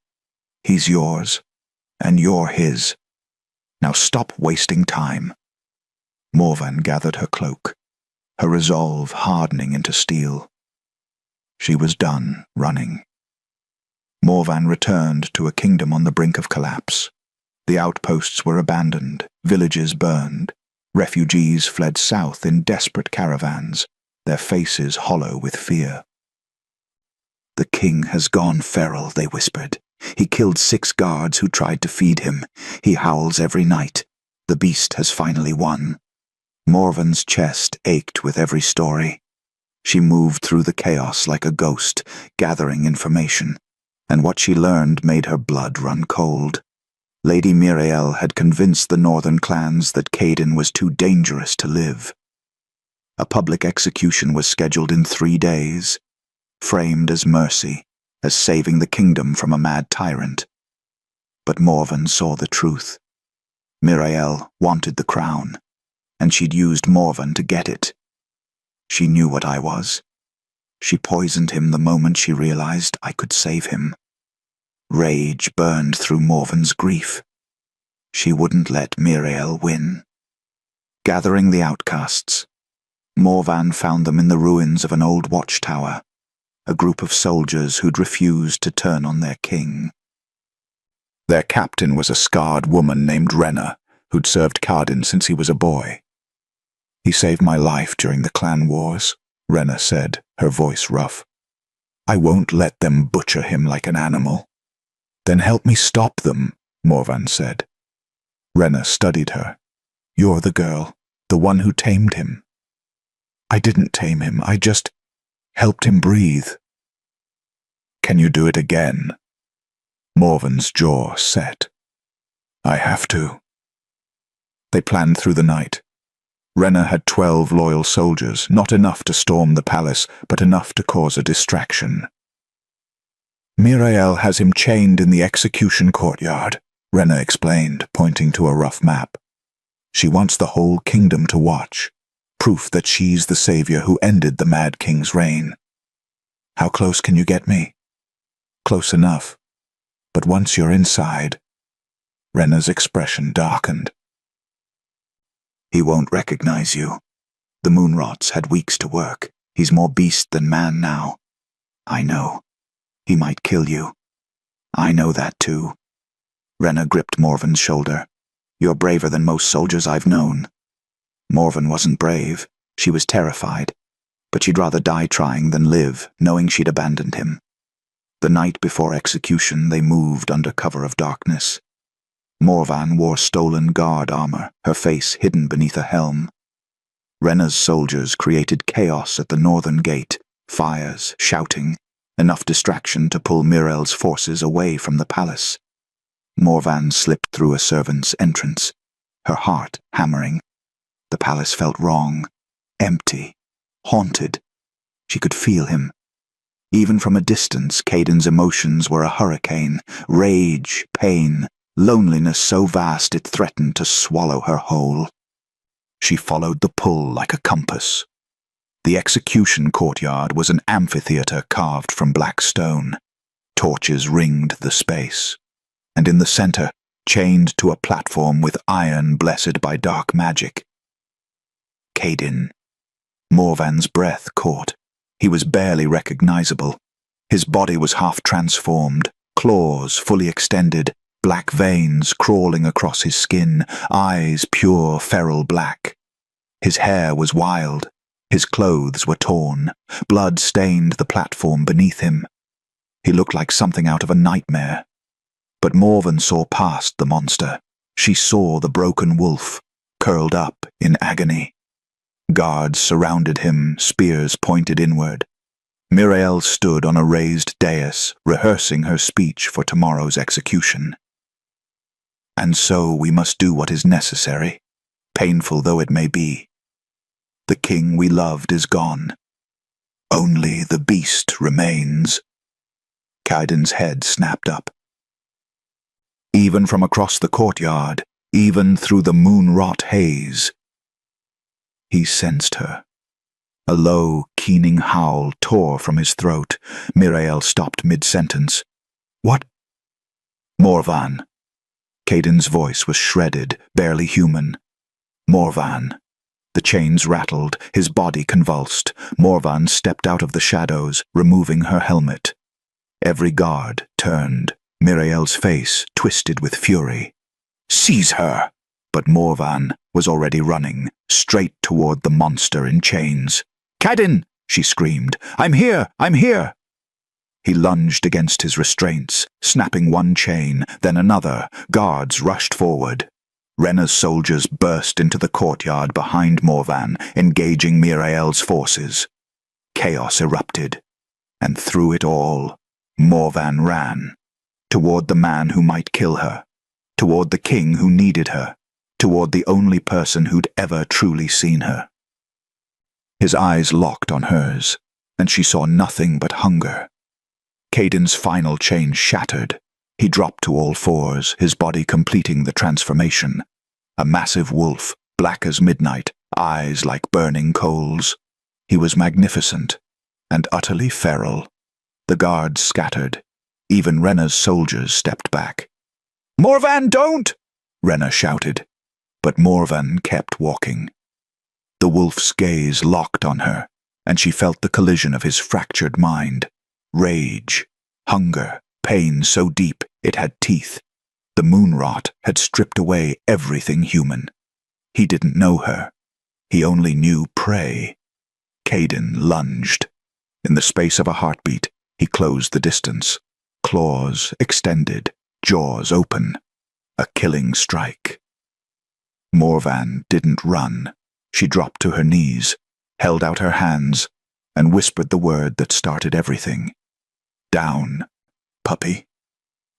He's yours. And you're his. Now stop wasting time." Morvan gathered her cloak, her resolve hardening into steel. She was done running. Morvan returned to a kingdom on the brink of collapse. The outposts were abandoned, villages burned. Refugees fled south in desperate caravans, their faces hollow with fear. "The king has gone feral," they whispered. "He killed 6 guards who tried to feed him. He howls every night. The beast has finally won." Morvan's chest ached with every story. She moved through the chaos like a ghost, gathering information, and what she learned made her blood run cold. Lady Mirael had convinced the northern clans that Caden was too dangerous to live. A public execution was scheduled in 3 days, framed as mercy, as saving the kingdom from a mad tyrant. But Morven saw the truth. Mirael wanted the crown, and she'd used Morven to get it. She knew what I was. She poisoned him the moment she realized I could save him. Rage burned through Morven's grief. She wouldn't let Mirael win. Gathering the outcasts, Morvan found them in the ruins of an old watchtower, a group of soldiers who'd refused to turn on their king. Their captain was a scarred woman named Renna, who'd served Cardin since he was a boy. "He saved my life during the clan wars," Renna said, her voice rough. "I won't let them butcher him like an animal." "Then help me stop them," Morvan said. Renna studied her. "You're the girl, the one who tamed him." "I didn't tame him, I just helped him breathe." "Can you do it again?" Morven's jaw set. "I have to." They planned through the night. Renna had 12 loyal soldiers, not enough to storm the palace, but enough to cause a distraction. "Mirael has him chained in the execution courtyard," Renna explained, pointing to a rough map. "She wants the whole kingdom to watch, proof that she's the savior who ended the Mad King's reign." "How close can you get me?" "Close enough. But once you're inside..." Renna's expression darkened. "He won't recognize you. The Moonrots had weeks to work. He's more beast than man now. I know. He might kill you. I know that too." Renna gripped Morven's shoulder. "You're braver than most soldiers I've known." Morven wasn't brave. She was terrified. But she'd rather die trying than live, knowing she'd abandoned him. The night before execution, they moved under cover of darkness. Morvan wore stolen guard armor, her face hidden beneath a helm. Renna's soldiers created chaos at the northern gate, fires, shouting, enough distraction to pull Mirael's forces away from the palace. Morvan slipped through a servant's entrance, her heart hammering. The palace felt wrong, empty, haunted. She could feel him. Even from a distance, Caden's emotions were a hurricane, rage, pain, loneliness so vast it threatened to swallow her whole. She followed the pull like a compass. The execution courtyard was an amphitheater carved from black stone. Torches ringed the space. And in the center, chained to a platform with iron blessed by dark magic. Caden. Morvan's breath caught. He was barely recognizable. His body was half transformed, claws fully extended, black veins crawling across his skin, eyes pure feral black. His hair was wild. His clothes were torn. Blood stained the platform beneath him. He looked like something out of a nightmare. But Morven saw past the monster. She saw the broken wolf, curled up in agony. Guards surrounded him, spears pointed inward. Mirael stood on a raised dais, rehearsing her speech for tomorrow's execution. "And so we must do what is necessary, painful though it may be. The king we loved is gone. Only the beast remains." Caden's head snapped up. Even from across the courtyard, even through the moon-wrought haze, he sensed her. A low, keening howl tore from his throat. Mirael stopped mid-sentence. "What?" "Morvan." Caden's voice was shredded, barely human. "Morvan." The chains rattled, his body convulsed. Morvan stepped out of the shadows, removing her helmet. Every guard turned, Mirael's face twisted with fury. "Seize her!" But Morvan was already running, straight toward the monster in chains. "Caden!" she screamed. "I'm here! I'm here!" He lunged against his restraints, snapping one chain, then another. Guards rushed forward. Renna's soldiers burst into the courtyard behind Morvan, engaging Mirael's forces. Chaos erupted, and through it all, Morvan ran. Toward the man who might kill her. Toward the king who needed her. Toward the only person who'd ever truly seen her. His eyes locked on hers, and she saw nothing but hunger. Caden's final chain shattered. He dropped to all fours, his body completing the transformation. A massive wolf, black as midnight, eyes like burning coals. He was magnificent and utterly feral. The guards scattered. Even Renna's soldiers stepped back. "Morvan, don't!" Renna shouted. But Morvan kept walking. The wolf's gaze locked on her, and she felt the collision of his fractured mind. Rage, hunger, pain so deep it had teeth. The moon rot had stripped away everything human. He didn't know her. He only knew prey. Caden lunged. In the space of a heartbeat, he closed the distance. Claws extended, jaws open. A killing strike. Morvan didn't run. She dropped to her knees, held out her hands, and whispered the word that started everything. "Down, puppy."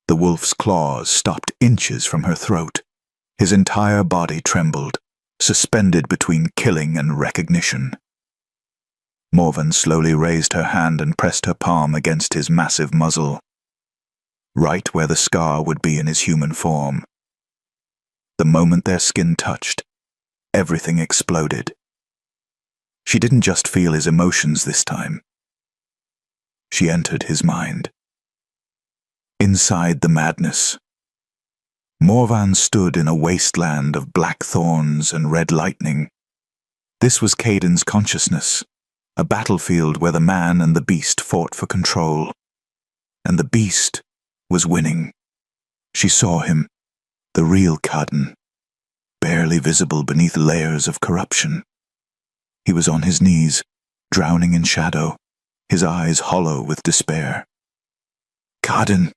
The wolf's claws stopped inches from her throat. His entire body trembled, suspended between killing and recognition. Morvan slowly raised her hand and pressed her palm against his massive muzzle, right where the scar would be in his human form. The moment their skin touched, everything exploded. She didn't just feel his emotions this time. She entered his mind. Inside the madness, Morvan stood in a wasteland of black thorns and red lightning. This was Caden's consciousness, a battlefield where the man and the beast fought for control. And the beast was winning. She saw him, the real Caden, barely visible beneath layers of corruption. He was on his knees, drowning in shadow, his eyes hollow with despair. "Caden!"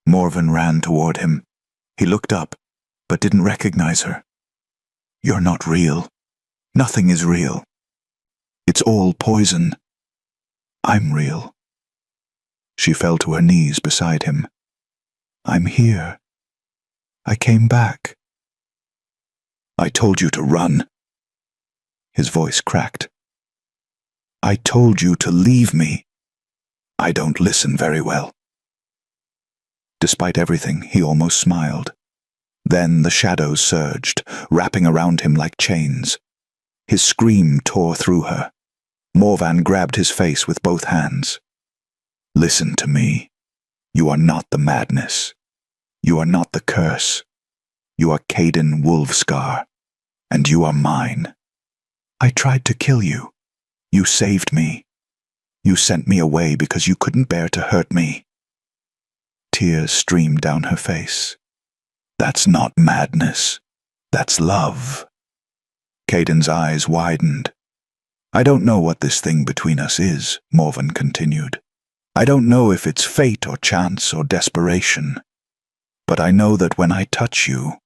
Morvan ran toward him. He looked up, but didn't recognize her. "You're not real. Nothing is real. It's all poison. I'm real." She fell to her knees beside him. "I'm here. I came back." "I told you to run." His voice cracked. "I told you to leave me. I don't listen very well." Despite everything, he almost smiled. Then the shadows surged, wrapping around him like chains. His scream tore through her. Morvan grabbed his face with both hands. "Listen to me. You are not the madness. You are not the curse. You are Caden Wolfscar, and you are mine. I tried to kill you. You saved me. You sent me away because you couldn't bear to hurt me." Tears streamed down her face. "That's not madness. That's love." Caden's eyes widened. "I don't know what this thing between us is," Morvan continued. "I don't know if it's fate or chance or desperation. But I know that when I touch you,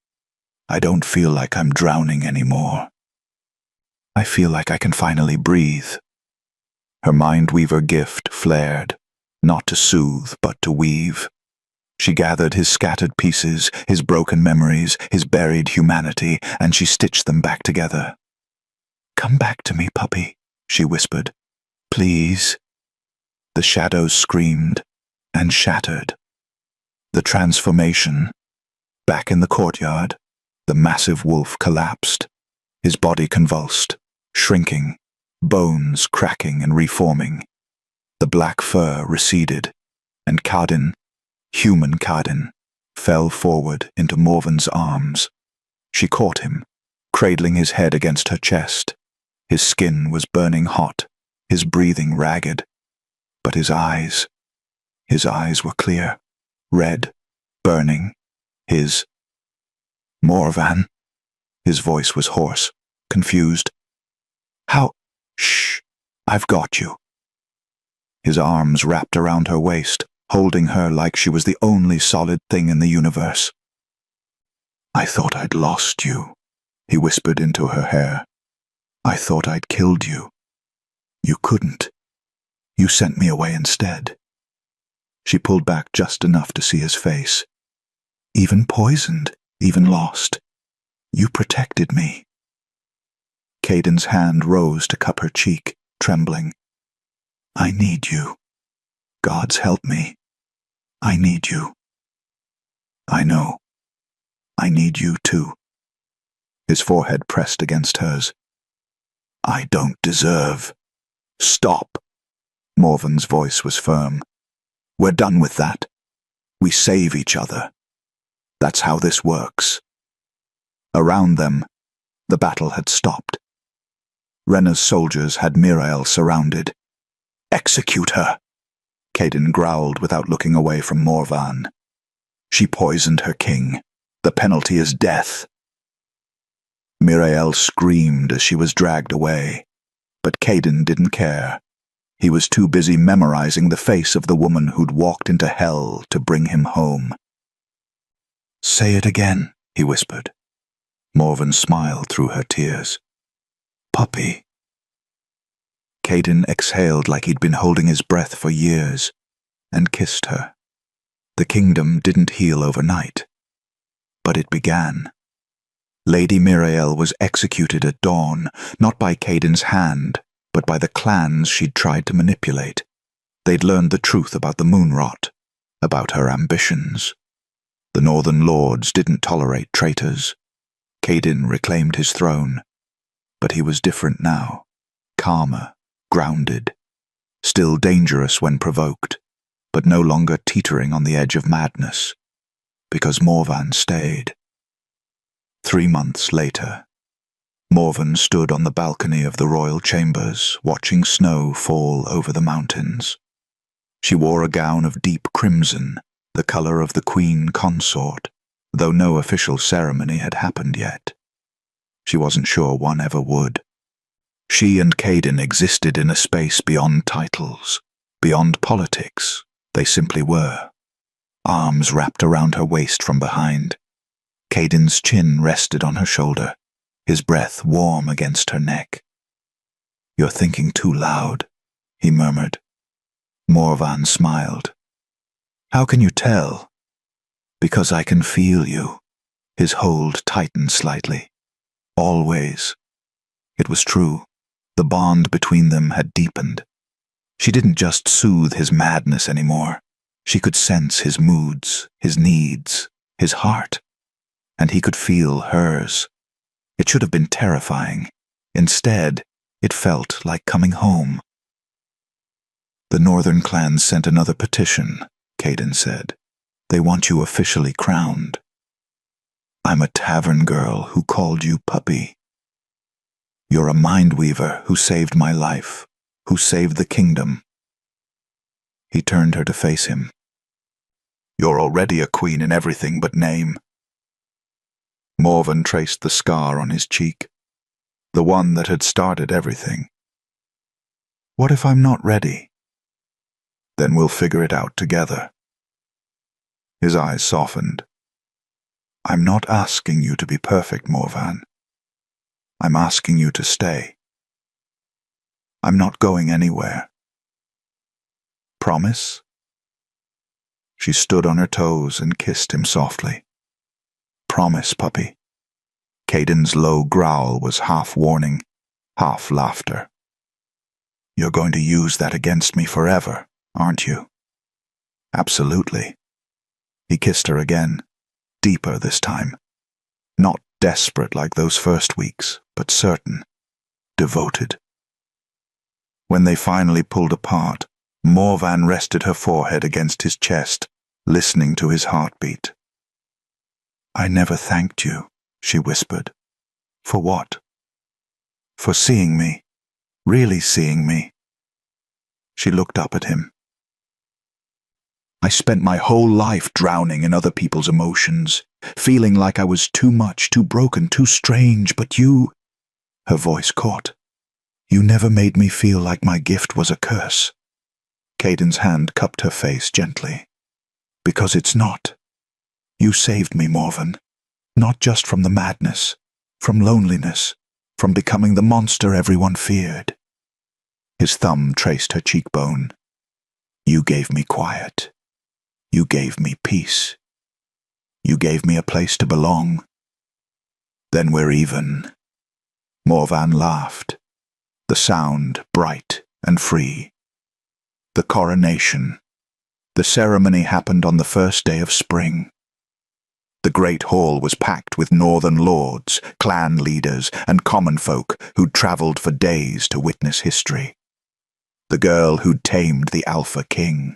I don't feel like I'm drowning anymore. I feel like I can finally breathe." Her mind-weaver gift flared, not to soothe, but to weave. She gathered his scattered pieces, his broken memories, his buried humanity, and she stitched them back together. "Come back to me, puppy," she whispered. "Please." The shadows screamed and shattered. The transformation. Back in the courtyard, the massive wolf collapsed, his body convulsed, shrinking, bones cracking and reforming. The black fur receded, and Caden, human Caden, fell forward into Morvan's arms. She caught him, cradling his head against her chest. His skin was burning hot, his breathing ragged. But his eyes were clear, red, burning. His "Morvan." His voice was hoarse, confused. "How? Shh, I've got you." His arms wrapped around her waist, holding her like she was the only solid thing in the universe. "I thought I'd lost you," he whispered into her hair. "I thought I'd killed you. You couldn't. You sent me away instead." She pulled back just enough to see his face. "Even poisoned, even lost. You protected me." Caden's hand rose to cup her cheek, trembling. "I need you. Gods help me. I need you. I know. I need you too. His forehead pressed against hers. I don't deserve. Stop. Morven's voice was firm. We're done with that. We save each other. That's how this works. Around them, the battle had stopped. Renna's soldiers had Mirael surrounded. Execute her, Caden growled without looking away from Morvan. She poisoned her king. The penalty is death. Mirael screamed as she was dragged away, but Caden didn't care. He was too busy memorizing the face of the woman who'd walked into hell to bring him home. Say it again, he whispered. Morven smiled through her tears. Puppy. Caden exhaled like he'd been holding his breath for years, and kissed her. The kingdom didn't heal overnight, but it began. Lady Mirael was executed at dawn, not by Caden's hand, but by the clans she'd tried to manipulate. They'd learned the truth about the moonrot, about her ambitions. The Northern Lords didn't tolerate traitors. Caden reclaimed his throne, but he was different now, calmer, grounded, still dangerous when provoked, but no longer teetering on the edge of madness, because Morvan stayed. 3 months later, Morven stood on the balcony of the royal chambers, watching snow fall over the mountains. She wore a gown of deep crimson, the color of the queen consort, though no official ceremony had happened yet. She wasn't sure one ever would. She and Caden existed in a space beyond titles, beyond politics. They simply were. Arms wrapped around her waist from behind. Caden's chin rested on her shoulder, his breath warm against her neck. You're thinking too loud, he murmured. Morvan smiled. How can you tell? Because I can feel you. His hold tightened slightly. Always. It was true. The bond between them had deepened. She didn't just soothe his madness anymore. She could sense his moods, his needs, his heart. And he could feel hers. It should have been terrifying. Instead, it felt like coming home. The northern clans sent another petition, Caden said. They want you officially crowned. I'm a tavern girl who called you puppy. You're a mind weaver who saved my life, who saved the kingdom. He turned her to face him. You're already a queen in everything but name. Morven traced the scar on his cheek, the one that had started everything. What if I'm not ready? Then we'll figure it out together. His eyes softened. I'm not asking you to be perfect, Morvan. I'm asking you to stay. I'm not going anywhere. Promise? She stood on her toes and kissed him softly. Promise, puppy. Caden's low growl was half warning, half laughter. You're going to use that against me forever, aren't you? Absolutely. He kissed her again, deeper this time. Not desperate like those first weeks, but certain, devoted. When they finally pulled apart, Morvan rested her forehead against his chest, listening to his heartbeat. I never thanked you, she whispered. For what? For seeing me, really seeing me. She looked up at him. I spent my whole life drowning in other people's emotions, feeling like I was too much, too broken, too strange, but you... Her voice caught. You never made me feel like my gift was a curse. Caden's hand cupped her face gently. Because it's not. You saved me, Morven. Not just from the madness, from loneliness, from becoming the monster everyone feared. His thumb traced her cheekbone. You gave me quiet. You gave me peace. You gave me a place to belong. Then we're even. Morvan laughed, the sound bright and free. The coronation, The ceremony happened on the first day of spring. The great hall was packed with northern lords, clan leaders, and common folk who'd travelled for days to witness history. The girl who'd tamed the Alpha King.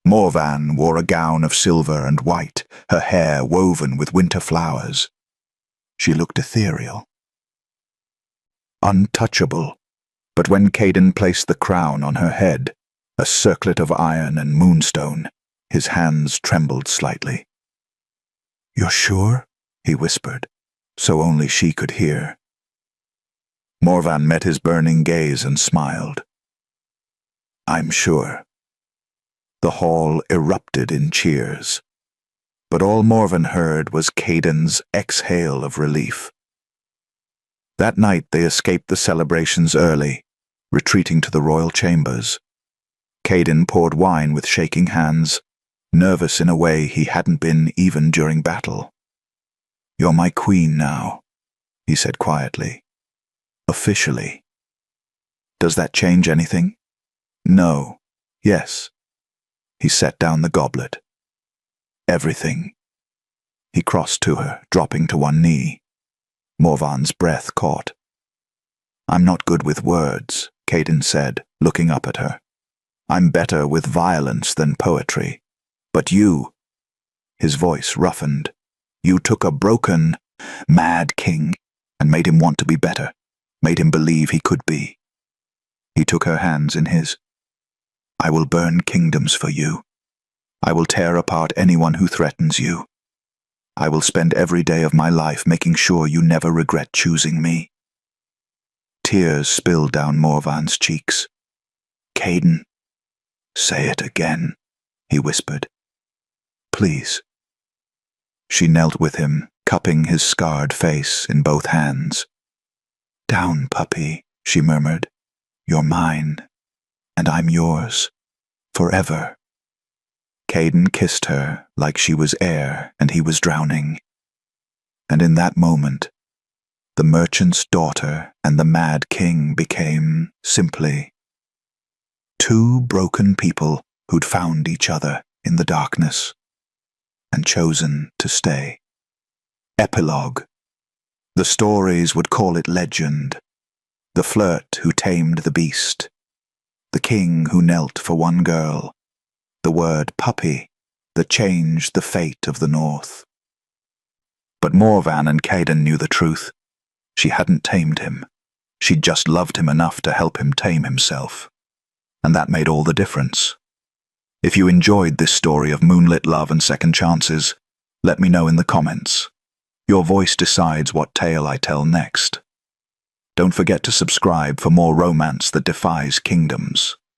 Morvan wore a gown of silver and white, her hair woven with winter flowers. She looked ethereal, untouchable, but when Caden placed the crown on her head, a circlet of iron and moonstone, his hands trembled slightly. "You're sure?" he whispered, so only she could hear. Morvan met his burning gaze and smiled. "I'm sure." The hall erupted in cheers, but all Morvan heard was Caden's exhale of relief. That night they escaped the celebrations early, retreating to the royal chambers. Caden poured wine with shaking hands, nervous in a way he hadn't been even during battle. "You're my queen now," he said quietly. "Officially. Does that change anything?" "No. Yes." He set down the goblet. "Everything." He crossed to her, dropping to one knee. Morvan's breath caught. "I'm not good with words," Caden said, looking up at her. "I'm better with violence than poetry. But you," his voice roughened, "you took a broken, mad king and made him want to be better, made him believe he could be." He took her hands in his. "I will burn kingdoms for you. I will tear apart anyone who threatens you. I will spend every day of my life making sure you never regret choosing me." Tears spilled down Morvan's cheeks. "Caden." "Say it again," he whispered. "Please." She knelt with him, cupping his scarred face in both hands. "Down, puppy," she murmured. "You're mine, and I'm yours, forever." Caden kissed her like she was air and he was drowning. And in that moment, the merchant's daughter and the mad king became, simply, two broken people who'd found each other in the darkness and chosen to stay. Epilogue. The stories would call it legend. The flirt who tamed the beast. The king who knelt for one girl. The word puppy that changed the fate of the North. But Morvan and Caden knew the truth. She hadn't tamed him. She'd just loved him enough to help him tame himself. And that made all the difference. If you enjoyed this story of moonlit love and second chances, let me know in the comments. Your voice decides what tale I tell next. Don't forget to subscribe for more romance that defies kingdoms.